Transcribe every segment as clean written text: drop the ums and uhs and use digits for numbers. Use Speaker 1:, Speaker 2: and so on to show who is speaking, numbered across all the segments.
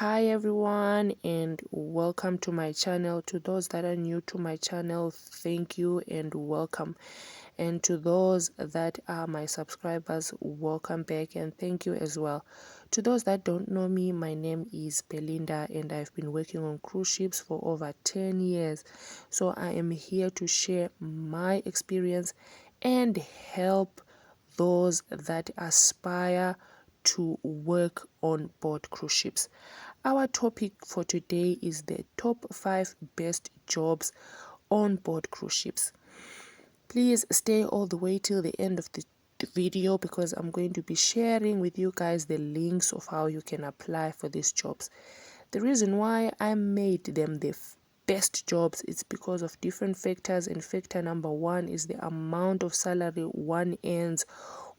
Speaker 1: Hi everyone, and welcome to my channel. To those that are new to my channel, thank you and welcome. And to those that are my subscribers, welcome back and thank you as well. To those that don't know me, my name is Belinda and I've been working on cruise ships for over 10 years. So I am here to share my experience and help those that aspire to work on board cruise ships. Our topic for today is the top 5 best jobs on board cruise ships. Please stay all the way till the end of the video because I'm going to be sharing with you guys the links of how you can apply for these jobs. The reason why I made them the best jobs is because of different factors, and factor number one is the amount of salary one earns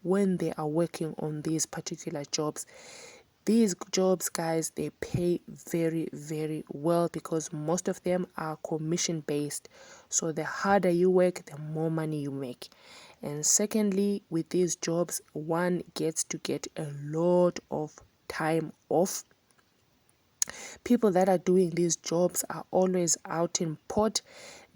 Speaker 1: when they are working on these particular jobs. These jobs, guys, they pay very well because most of them are commission based. So the harder you work, the more money you make. And secondly, with these jobs, one gets to get a lot of time off. People that are doing these jobs are always out in port.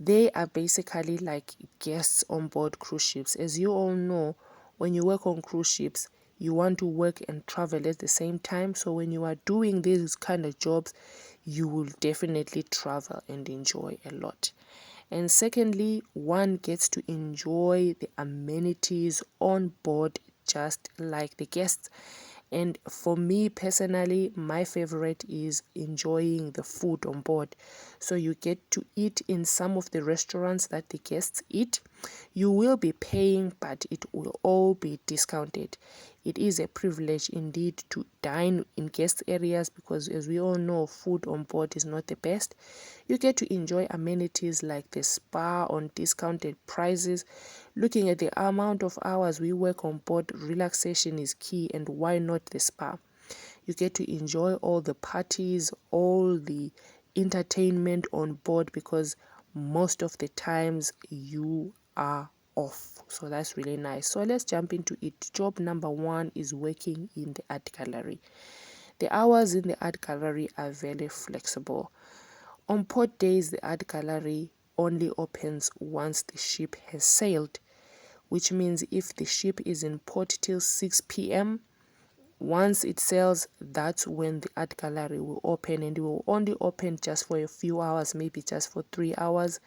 Speaker 1: They are basically like guests on board cruise ships. As you all know, when you work on cruise ships, you want to work and travel at the same time. So when you are doing these kind of jobs, you will definitely travel and enjoy a lot. And secondly, one gets to enjoy the amenities on board just like the guests. And for me personally, my favorite is enjoying the food on board. So you get to eat in some of the restaurants that the guests eat. You will be paying, but it will all be discounted. It is a privilege indeed to dine in guest areas because, as we all know, food on board is not the best. You get to enjoy amenities like the spa on discounted prices. Looking at the amount of hours we work on board, relaxation is key, and why not the spa? You get to enjoy all the parties, all the entertainment on board because most of the times you are off. So that's really nice. So let's jump into it. Job number one is working in the art gallery. The hours in the art gallery are very flexible. On port days, the art gallery only opens once the ship has sailed, which means if the ship is in port till 6 p.m., once it sails, that's when the art gallery will open, and it will only open just for a few hours, maybe just for 3 hours.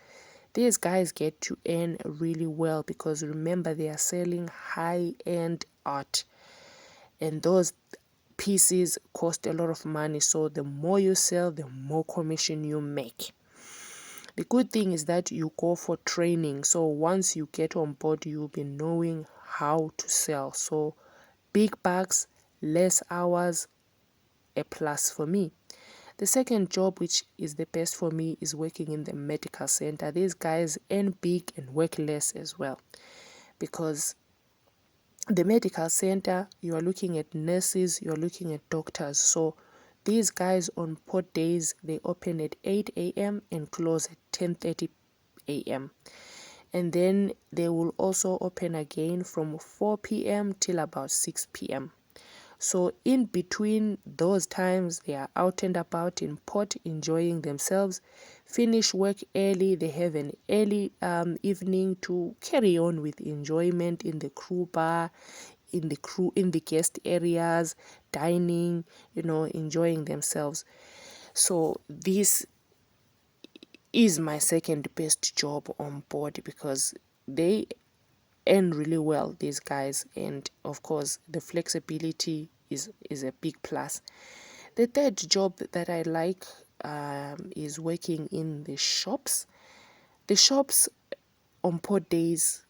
Speaker 1: These guys get to earn really well because remember, they are selling high-end art, and those pieces cost a lot of money. So the more you sell, the more commission you make. The good thing is that you go for training. So once you get on board, you'll be knowing how to sell. So big bucks, less hours, a plus for me. The second job, which is the best for me, is working in the medical center. These guys earn big and work less as well because the medical center, you are looking at nurses, you are looking at doctors. So these guys on port days, they open at 8 a.m. and close at 10:30 a.m. And then they will also open again from 4 p.m. till about 6 p.m. So in between those times, they are out and about in port enjoying themselves. Finish work early, they have an early evening to carry on with enjoyment in the crew bar, in the guest areas, dining, enjoying themselves. So this is my second best job on board because they earn really well, these guys, and of course the flexibility is a big plus. The third job that I like is working in the shops. The shops on port days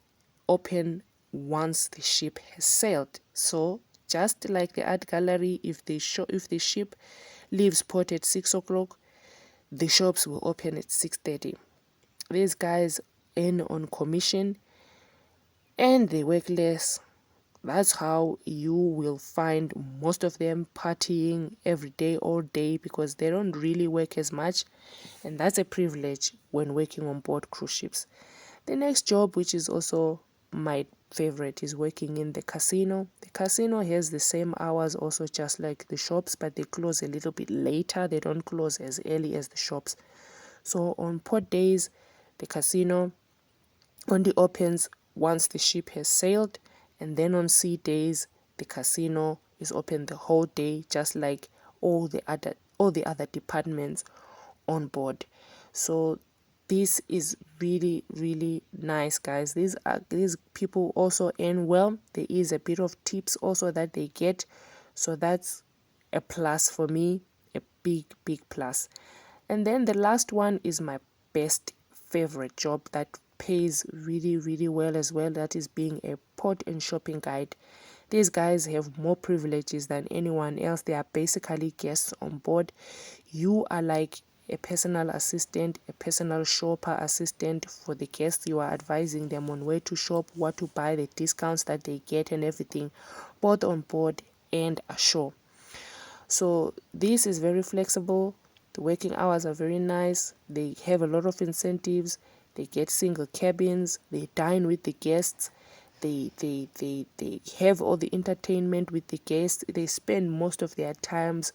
Speaker 1: open once the ship has sailed. So just like the art gallery, if the ship leaves port at 6 o'clock, the shops will open at 6:30. These guys earn on commission and they work less. That's how you will find most of them partying every day, all day, because they don't really work as much. And that's a privilege when working on board cruise ships. The next job, which is also my favorite is working in the casino. The casino has the same hours also, just like the shops, but they close a little bit later. They don't close as early as the shops. So on port days, the casino only opens once the ship has sailed, and then on sea days, the casino is open the whole day, just like all the other departments on board. So this is really, really nice, guys. These people also earn well. There is a bit of tips also that they get, so that's a plus for me, a big, big plus. And then the last one is my best favorite job that pays really, really well as well. That is being a port and shopping guide. These guys have more privileges than anyone else. They are basically guests on board. You are like a personal assistant, a personal shopper assistant for the guests. You are advising them on where to shop, what to buy, the discounts that they get, and everything, both on board and ashore. So this is very flexible. The working hours are very nice. They have a lot of incentives. They get single cabins. They dine with the guests. They have all the entertainment with the guests. They spend most of their times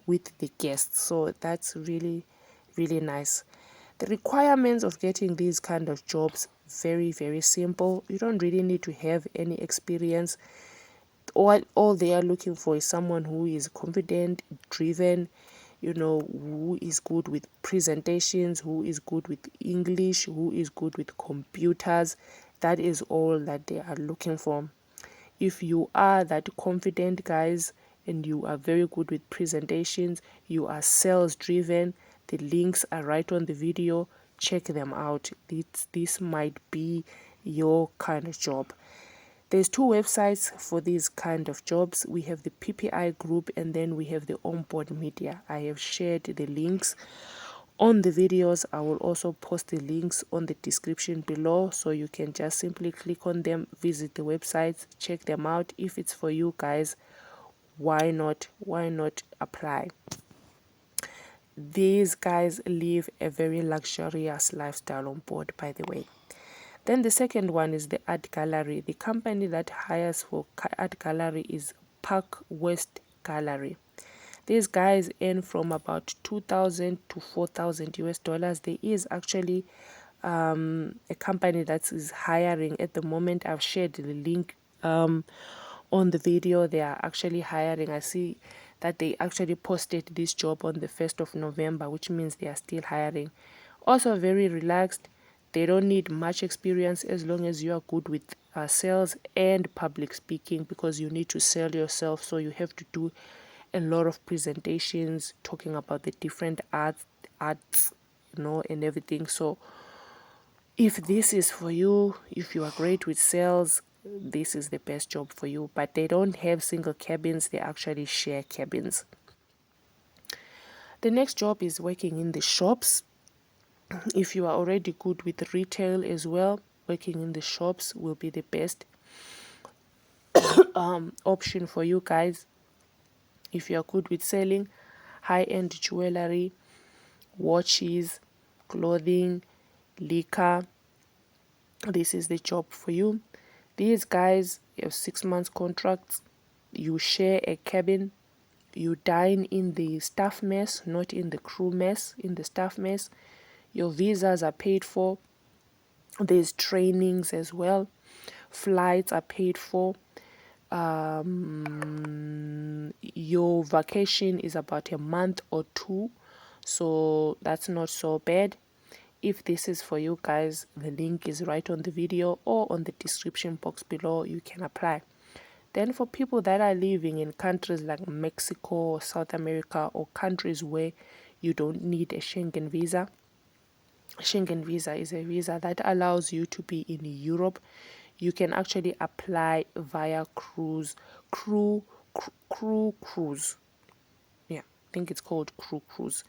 Speaker 1: with the guests. So that's really, really nice. The requirements of getting these kind of jobs, very, very simple. You don't really need to have any experience. All they are looking for is someone who is confident, driven, who is good with presentations, who is good with English, who is good with computers. That is all that they are looking for. If you are that confident, guys, and you are very good with presentations, you are sales driven, the links are right on the video. Check them out. This might be your kind of job. There's two websites for these kind of jobs. We have the PPI group, and then we have the onboard media. I have shared the links on the videos. I will also post the links on the description below, so you can just simply click on them, visit the websites, check them out. If it's for you guys, why not apply? These guys live a very luxurious lifestyle on board, by the way. Then the second one is the art gallery. The company that hires for art gallery is Park West Gallery. These guys earn from about 2,000 to 4,000 US dollars. There is actually a company that is hiring at the moment. I've shared the link on the video. They are actually hiring. I see that they actually posted this job on the 1st of November, which means they are still hiring. Also very relaxed. They don't need much experience as long as you are good with sales and public speaking, because you need to sell yourself. So you have to do a lot of presentations talking about the different arts, and everything. So if this is for you, if you are great with sales, this is the best job for you. But they don't have single cabins, they actually share cabins. The next job is working in the shops. If you are already good with retail as well, working in the shops will be the best option for you guys. If you are good with selling high-end jewelry, watches, clothing, liquor, this is the job for you. These guys have 6 months contracts. You share a cabin. You dine in the staff mess, not in the crew mess, in the staff mess. Your visas are paid for. There's trainings as well. Flights are paid for. Your vacation is about a month or two, so that's not so bad. If this is for you guys, the link is right on the video or on the description box below. You can apply. Then for people that are living in countries like Mexico or South America, or countries where you don't need a Schengen visa. Schengen visa is a visa that allows you to be in Europe. You can actually apply via cruise. Yeah, I think it's called crew cruise.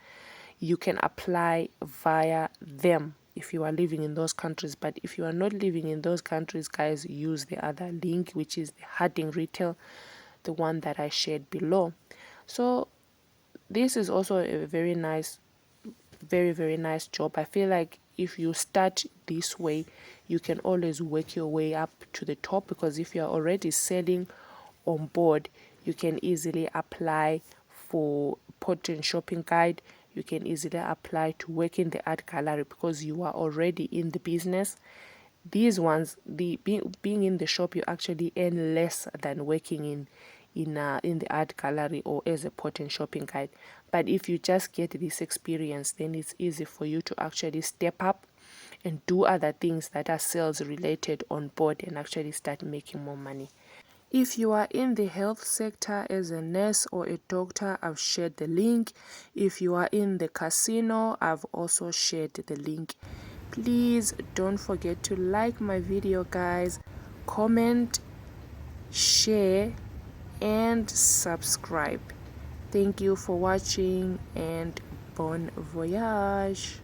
Speaker 1: You can apply via them if you are living in those countries. But if you are not living in those countries, guys, use the other link, which is the Harding Retail, the one that I shared below. So this is also a very nice very, very nice job. I feel like if you start this way, you can always work your way up to the top, because if you're already selling on board, you can easily apply for portrait shopping guide. You can easily apply to work in the art gallery because you are already in the business. These ones, the being in the shop, you actually earn less than working in the art gallery or as a portrait shopping guide. But if you just get this experience, then it's easy for you to actually step up and do other things that are sales related on board and actually start making more money. If you are in the health sector as a nurse or a doctor, I've shared the link. If you are in the casino, I've also shared the link. Please don't forget to like my video, guys, comment, share, and subscribe. Thank you for watching, and bon voyage.